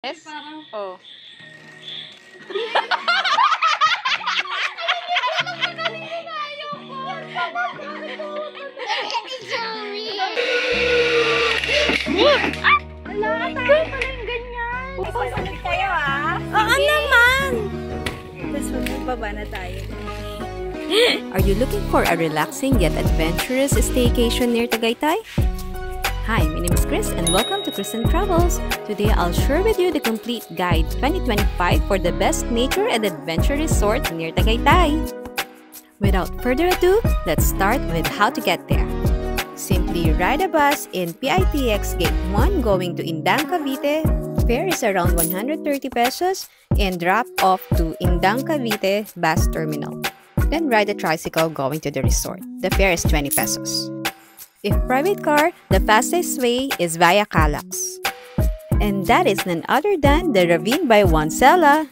Yes? Oh. Oo naman! Tapos magbaba na tayo. Are you looking for a relaxing yet adventurous staycation near Tagaytay? Hi, my name is Chris and welcome to Chris and Travels. Today I'll share with you the complete guide 2025 for the best nature and adventure resort near Tagaytay. Without further ado, let's start with how to get there. Simply ride a bus in PITX Gate 1 going to Indang, Cavite. Fare is around 130 pesos and drop off to Indang, Cavite bus terminal. Then ride a tricycle going to the resort. The fare is 20 pesos. If private car, the fastest way is via Calax. And that is none other than the Ravine by Wansela.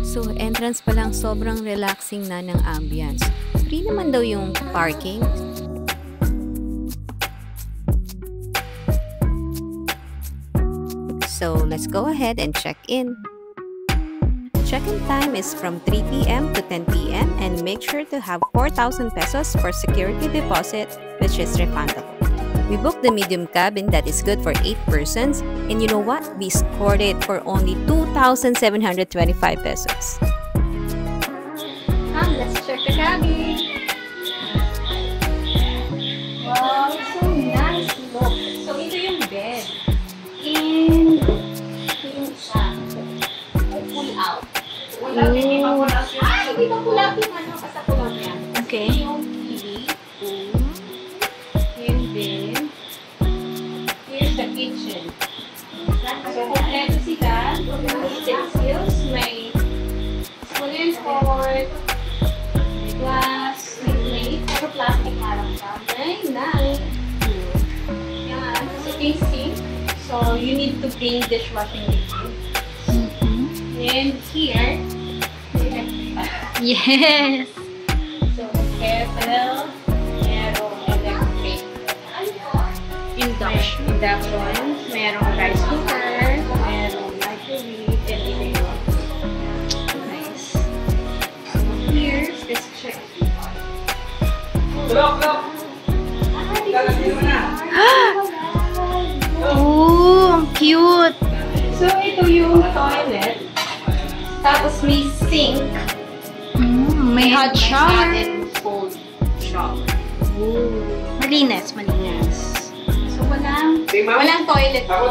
So, entrance pa lang sobrang relaxing na ng ambience. Free naman daw yung parking. So, let's go ahead and check in. Check-in time is from 3 p.m. to 10 p.m. and make sure to have 4,000 pesos for security deposit, which is refundable. We booked the medium cabin that is good for 8 persons, and you know what? We scored it for only 2,725 pesos. Let's check the cabin. Wow, so nice look. So, ito yung bed. And yung isa. Pull out. Hindi pa kulap yung ano, basta kulap yan. Okay. Yung TV. And then, here's the kitchen. So, kompleto sila. Utensils, may spoon fork, may glass, may plate. Pero plastic harap ka. Nice. Yan. So, ito yung sink. So, you need to bring dishwashing liquid. And here, Yes! so, kettle, merong electric induction, merong rice cooker, merong microwave, and even nice. So, here's this check. Oh, ang cute! So, ito yung toilet. Tapos may sink. May hot shower. And cold shower. Malinis. So, walang toilet. So,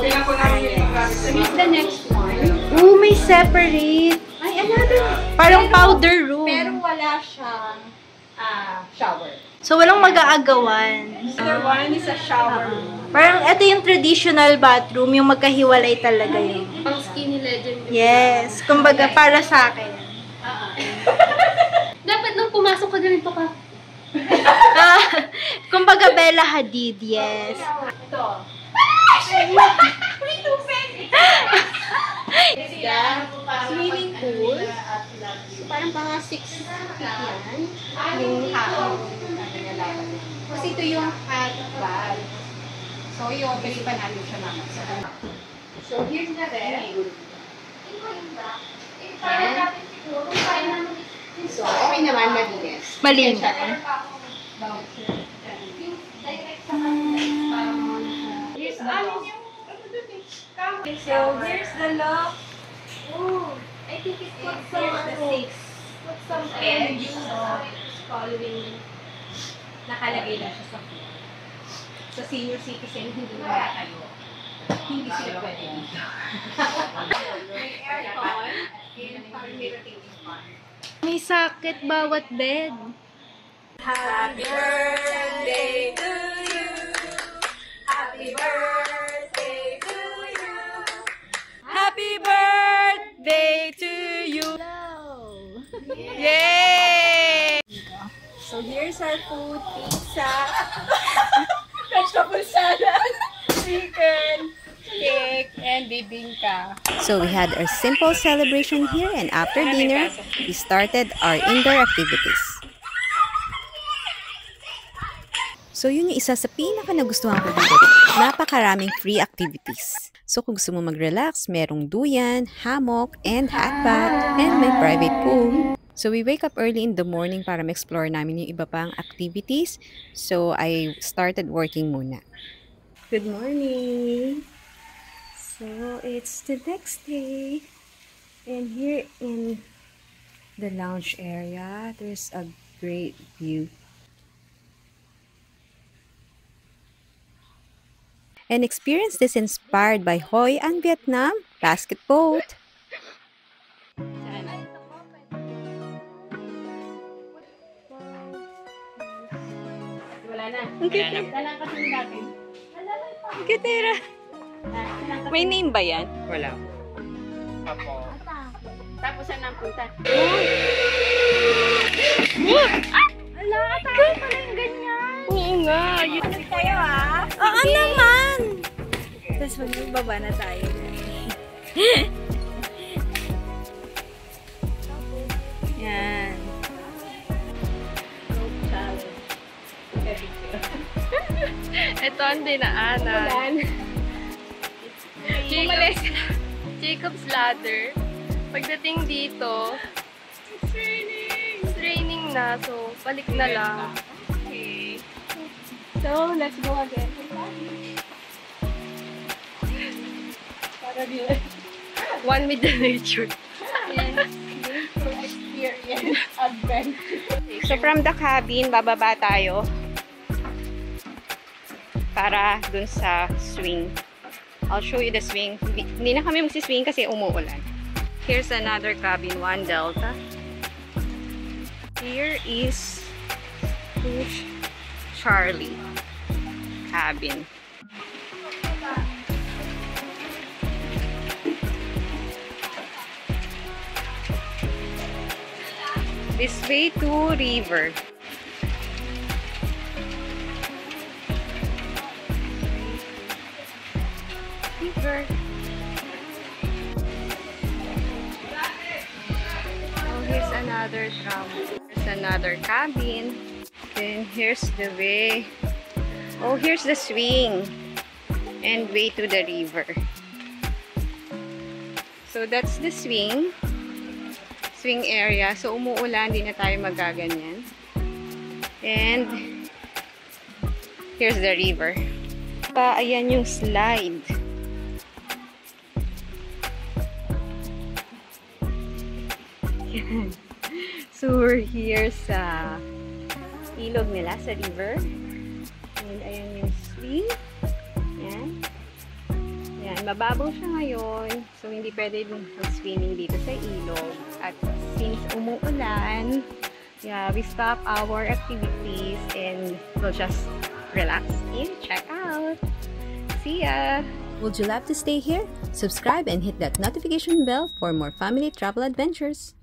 here's the next one. Oh, may separate. Ay, another. Parang powder room. Pero wala siyang shower. So, walang mag-aagawan. Another one is a shower room. Parang ito yung traditional bathroom, yung magkahiwalay talaga yun. Ang skinny legend. Yes, kumbaga para sa akin. Dapat nung pumasok ka ganito ka. Kumbaga Bella Hadid, yes. Ito. Swimming pool. So, parang mga 6 feet yan. Yung haong. Kasi ito yung hot bath. So, yung pilipan natin siya naman. So, here's the ref. So, okay naman, malinis. Malinis. Here's the lock. So, here's the lock. Oh, I think it puts some edge. So, following, nakalagay lang siya sa floor. Sa senior citizen, hindi na tayo. Hindi sila pwede dito. May aircon and rotating fan. May socket bawat bed. Happy birthday to you. Happy birthday to you. Happy birthday to you! Yay! So here's our food, pizza, vegetable salad, chicken, cake, and bibingka. So we had a simple celebration here, and after dinner, we started our indoor activities. So yun yung isa sa pinaka nagustuhan ko dito. Napakaraming free activities. So kung gusto mo mag-relax, merong duyan, hammock, and hot bath, and may private pool. So we wake up early in the morning para ma-explore namin yung iba pang activities. So I started working muna. Good morning! So it's the next day. And here in the lounge area, there's a great view. And experience this inspired by Hoi An Vietnam basket boat. Wala na. Ang cute. Wala kasi natin. Ang cute, Tera. May name ba yan? Wala. Apo. Tapos saan ang punta? Ala, tayo pala yung ganyan. Oo nga. Yun Tayo ah. Oo naman! Tapos magbaba na tayo. Yan. Ito ang dinaanan. Umalis. Jacob's Ladder. Pagdating dito, it's raining na. So, balik na lang. Okay. So, let's go again. Para di One with the nature. experience adventure. So from the cabin, bababa tayo para dun sa swing. I'll show you the swing. Hindi na kami magsiswing kasi umuulan. Here's another cabin, 1 Delta. Here is Charlie cabin. This way to river. River. Oh, here's another tram. Here's another cabin. Then here's the way. Oh, here's the swing. And way to the river. So that's the swing. Swing area. So, umuulan, hindi na tayo magaganyan. And, here's the river. Ayan yung slide. So, we're here sa ilog nila, sa river. And, ayan yung swing. Ayan. Ayan, mababaw siya ngayon. So, hindi pwede mag-swimming dito sa ilog. At since umuulan, yeah, we stop our activities and we'll just relax and check out. See ya! Would you love to stay here? Subscribe and hit that notification bell for more family travel adventures.